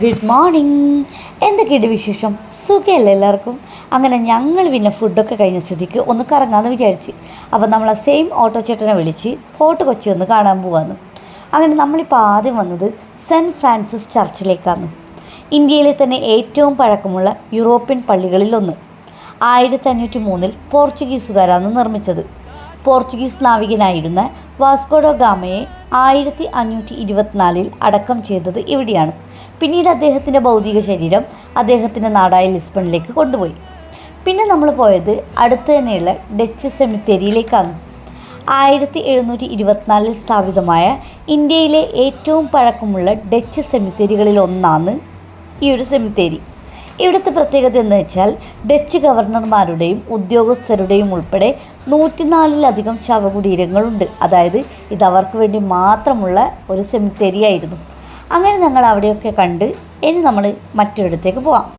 Good morning. എന്തൊക്കെയുണ്ട് വിശേഷം? സുഖമല്ലേ എല്ലാവർക്കും? അങ്ങനെ ഞങ്ങൾ പിന്നെ ഫുഡൊക്കെ കഴിഞ്ഞ സ്ഥിതിക്ക് ഒന്ന് കറങ്ങാമെന്ന് വിചാരിച്ച്. അപ്പോൾ നമ്മൾ ആ സെയിം ഓട്ടോ ചേട്ടനെ വിളിച്ച് ഫോർട്ട് കൊച്ചി ഒന്ന് കാണാൻ പോവാന്ന്. അങ്ങനെ നമ്മളിപ്പോൾ ആദ്യം വന്നത് സെൻറ്റ് ഫ്രാൻസിസ് ചർച്ചിലേക്കാണ്. ഇന്ത്യയിലെ തന്നെ ഏറ്റവും പഴക്കമുള്ള യൂറോപ്യൻ പള്ളികളിലൊന്ന്. 1503 പോർച്ചുഗീസുകാരാണ് നിർമ്മിച്ചത്. പോർച്ചുഗീസ് നാവികനായിരുന്ന വാസ്കോഡോ ഗാമയെ 1524 അടക്കം ചെയ്തത് ഇവിടെയാണ്. പിന്നീട് അദ്ദേഹത്തിൻ്റെ ഭൗതിക ശരീരം അദ്ദേഹത്തിൻ്റെ നാടായ ലിസ്ബണിലേക്ക് കൊണ്ടുപോയി. പിന്നെ നമ്മൾ പോയത് അടുത്ത് തന്നെയുള്ള ഡച്ച് സെമിത്തേരിയിലേക്കാണ്. 1724 സ്ഥാപിതമായ ഇന്ത്യയിലെ ഏറ്റവും പഴക്കമുള്ള ഡച്ച് സെമിത്തേരികളിൽ ഒന്നാണ് ഈ ഒരു സെമിത്തേരി. ഇവിടുത്തെ പ്രത്യേകത എന്ന് വെച്ചാൽ ഡച്ച് ഗവർണർമാരുടെയും ഉദ്യോഗസ്ഥരുടെയും ഉൾപ്പെടെ 104-ലധികം ശവകുടീരങ്ങളുണ്ട്. അതായത് ഇത് അവർക്ക് വേണ്ടി മാത്രമുള്ള ഒരു സെമിത്തേരി ആയിരുന്നു. അങ്ങനെ ഞങ്ങൾ അവിടെയൊക്കെ കണ്ട് ഇനി നമ്മൾ മറ്റൊരിടത്തേക്ക് പോവാം.